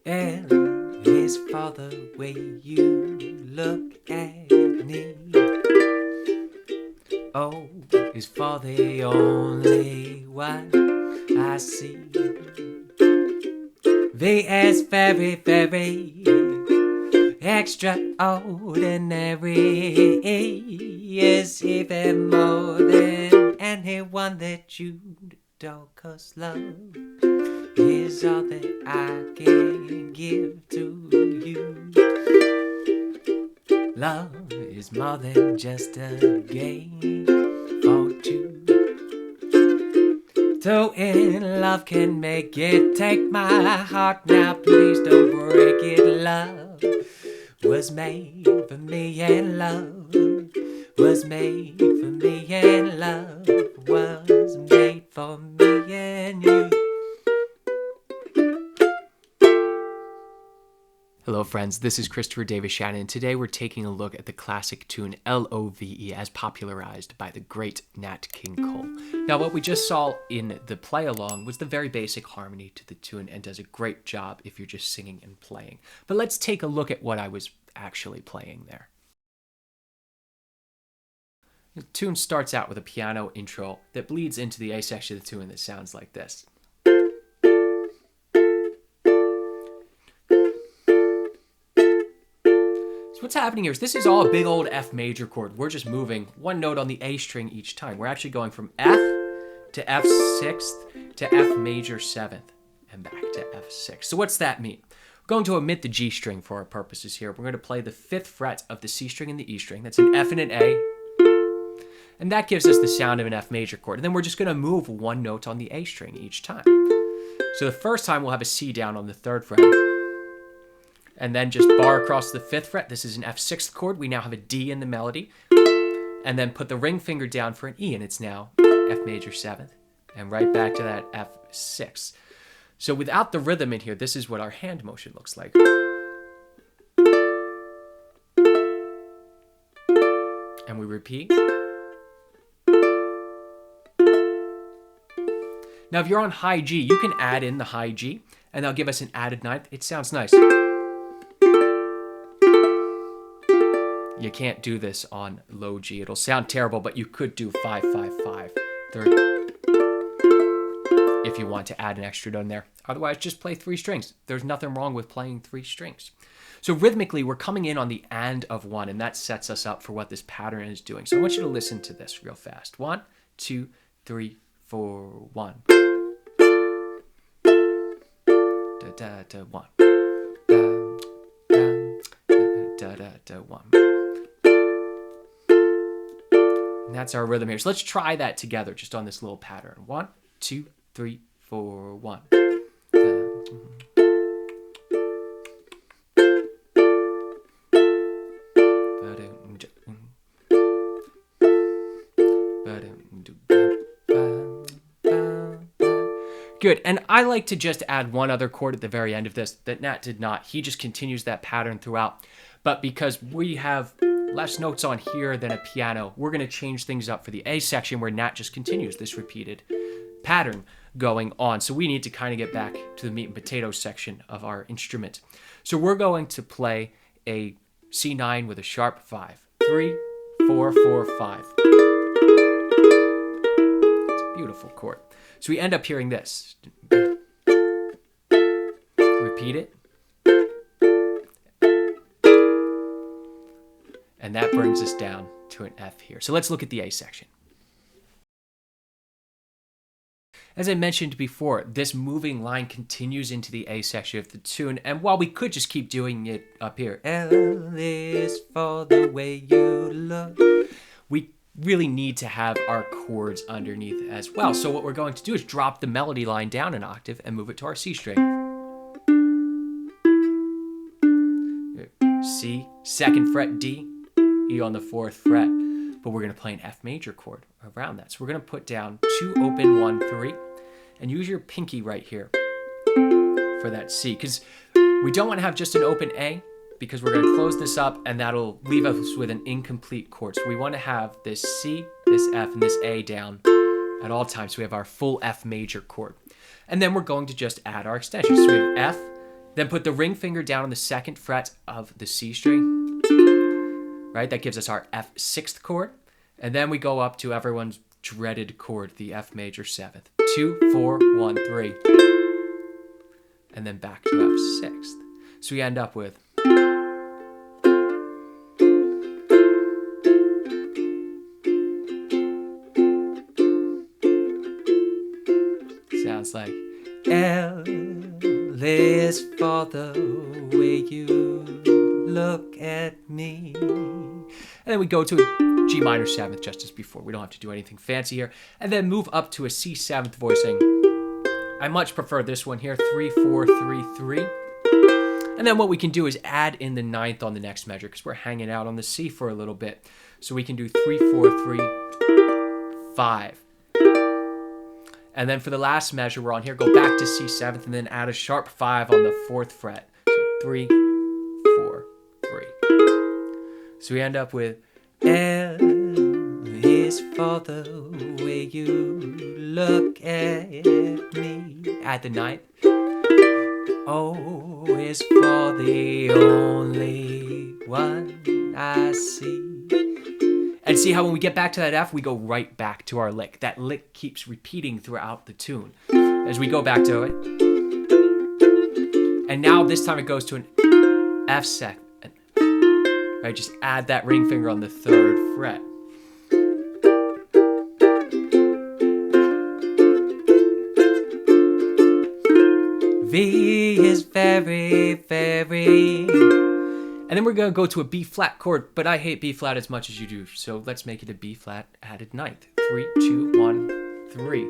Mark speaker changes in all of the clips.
Speaker 1: L is for the way you look at me. O is for the only one I see. V is very, very extraordinary. E is even more than anyone that you'd adore, 'cause love is all that I can give to you. Love is more than just a game for two. So in love can make it. Take my heart now, please don't break it. Love was made for me, and love was made for me, and love was made for me and you. Hello friends, this is Christopher Davis-Shannon. Today we're taking a look at the classic tune L-O-V-E as popularized by the great Nat King Cole. Now what we just saw in the play along was the very basic harmony to the tune and does a great job if you're just singing and playing. But let's take a look at what I was actually playing there. The tune starts out with a piano intro that bleeds into the A section of the tune that sounds like this. What's happening here is this is all a big old F major chord. We're just moving one note on the A string each time. We're actually going from F to F sixth to F major 7th and back to F6. So what's that mean? We're going to omit the G string for our purposes here. We're going to play the 5th fret of the C string and the E string. That's an F and an A. And that gives us the sound of an F major chord. And then we're just going to move one note on the A string each time. So the first time we'll have a C down on the 3rd fret. And then just bar across the 5th fret. This is an F6th chord. We now have a D in the melody. And then put the ring finger down for an E, and it's now F major 7th. And right back to that F6. So without the rhythm in here, this is what our hand motion looks like. And we repeat. Now if you're on high G, you can add in the high G, and that'll give us an added 9th. It sounds nice. You can't do this on low G. It'll sound terrible, but you could do 5-5-5 third if you want to add an extra note in there. Otherwise, just play 3 strings. There's nothing wrong with playing 3 strings. So rhythmically, we're coming in on the and of 1, and that sets us up for what this pattern is doing. So I want you to listen to this real fast. 1, 2, 3, 4, 1. Da da da 1. Da da da da 1. And that's our rhythm here. So let's try that together just on this little pattern. 1, 2, 3, 4, 1. Good, and I like to just add one other chord at the very end of this that Nat did not. He just continues that pattern throughout. But because we have less notes on here than a piano, we're going to change things up for the A section where Nat just continues this repeated pattern going on. So we need to kind of get back to the meat and potatoes section of our instrument. So we're going to play a C9 with a sharp 5. 3, 4, 4, 5. It's a beautiful chord. So we end up hearing this. Repeat it. And that brings us down to an F here. So let's look at the A section. As I mentioned before, this moving line continues into the A section of the tune. And while we could just keep doing it up here, L is for the way you look, we really need to have our chords underneath as well. So what we're going to do is drop the melody line down an octave and move it to our C string. C, 2nd fret D, E on the 4th fret, but we're going to play an F major chord around that. So we're going to put down 2 open, 1, 3, and use your pinky right here for that C, because we don't want to have just an open A, because we're going to close this up and that'll leave us with an incomplete chord. So we want to have this C, this F, and this A down at all times. So we have our full F major chord. And then we're going to just add our extensions. So we have F, Then put the ring finger down on the 2nd fret of the C string, right? That gives us our F6th chord. And then we go up to everyone's dreaded chord, the F major 7th. 2, 4, 1, 3. And then back to F6th. So we end up with... Sounds like... L is for the way you look at me. And then we go to a G minor 7th just as before. We don't have to do anything fancy here. And then move up to a C 7th voicing. I much prefer this one here, 3, 4, 3, 3. And then what we can do is add in the 9th on the next measure because we're hanging out on the C for a little bit. So we can do 3, 4, 3, 5. And then for the last measure, we're on here, go back to C 7th and then add a sharp 5 on the 4th fret. So 3, 4, 3. So we end up with L is for the way you look at me. Add the 9th. O is for the only one I see. And see how when we get back to that F, we go right back to our lick. That lick keeps repeating throughout the tune as we go back to it. And now this time it goes to an F7. Right, just add that ring finger on the 3rd fret. V is very, very... And then we're going to go to a B flat chord, but I hate B flat as much as you do, so let's make it a B flat added 9th. 3, 2, 1, 3.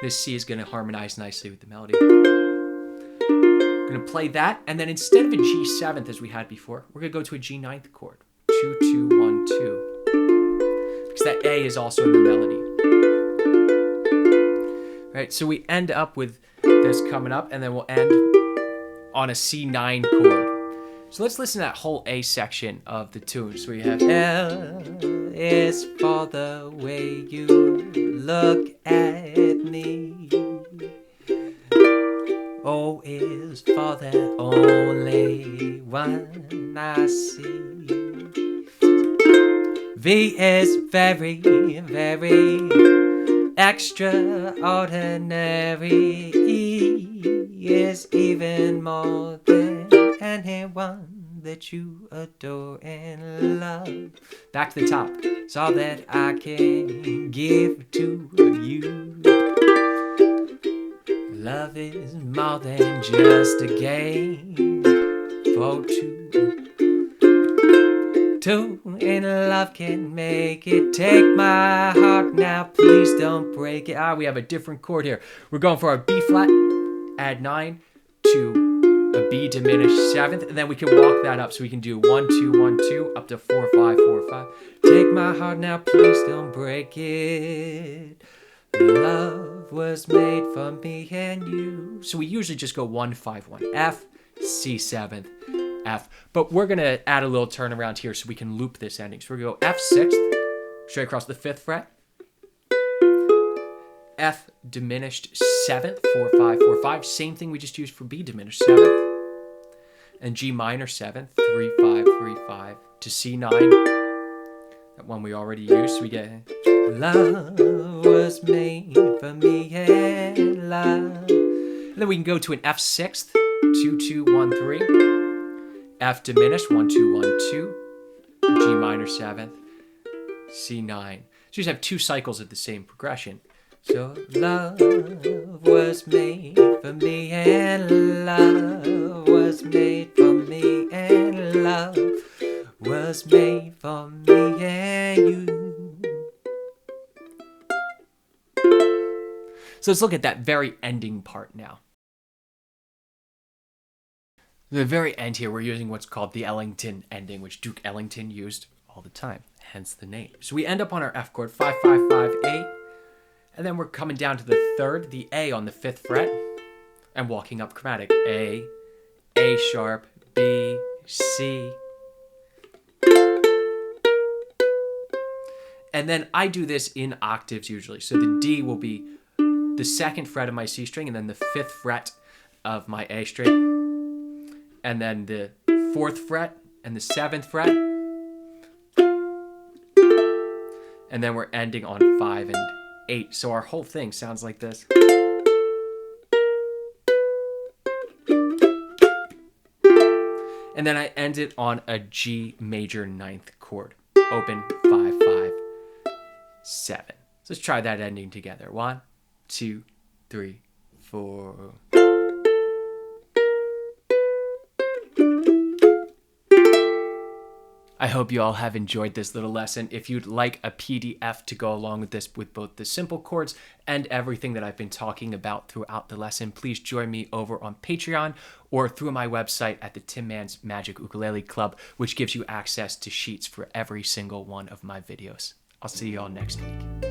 Speaker 1: This C is going to harmonize nicely with the melody. We're going to play that, and then instead of a G 7th as we had before, we're going to go to a G 9th chord. 2, 2, 1, 2. Because that A is also in the melody. Right, so we end up with this coming up, and then we'll end on a C9 chord. So let's listen to that whole A section of the tune. So we have L is for the way you look at me. O is for the only one I see. V is very, very extraordinary. E is even more than anyone that you adore and love. Back to the top. It's all that I can give to you. Love is more than just a game for two. Two in love can make it. Take my heart now, please don't break it. We have a different chord here. We're going for our B flat, add 9 to a B diminished 7th, and then we can walk that up. So we can do 1, 2, 1, 2, up to 4, 5, 4, 5. Take my heart now, please don't break it. Love was made for me and you. So we usually just go 1, 5, 1. F, C 7th, F. But we're going to add a little turnaround here so we can loop this ending. So we're going to go F 6th, straight across the 5th fret. F diminished 7th, 4, 5, 4, 5. Same thing we just used for B diminished 7th. And G minor 7th, 3, 5, 3, 5 to C9. That one we already used. So we get love was made for me and love. And then we can go to an F 6th, 2, 2, 1, 3. F diminished, 1, 2, 1, 2. G minor 7th, C9. So you just have 2 cycles of the same progression. So love was made for me and love was made for me and love was made for me and you. So let's look at that very ending part now. The very end here, we're using what's called the Ellington ending, which Duke Ellington used all the time, hence the name. So we end up on our F chord, 5, 5, 5, 8. And then we're coming down to the 3rd, the A on the 5th fret, and walking up chromatic. A sharp, B, C. And then I do this in octaves usually. So the D will be the 2nd fret of my C string, and then the 5th fret of my A string. and then the 4th fret and the 7th fret. And then we're ending on 5 and 8. So our whole thing sounds like this. And then I end it on a G major 9th chord. Open 5, 5, 7. So let's try that ending together. 1, 2, 3, 4. I hope you all have enjoyed this little lesson. If you'd like a PDF to go along with this, with both the simple chords and everything that I've been talking about throughout the lesson, please join me over on Patreon or through my website at the Tin Man's Magic Ukulele Club, which gives you access to sheets for every single one of my videos. I'll see you all next week.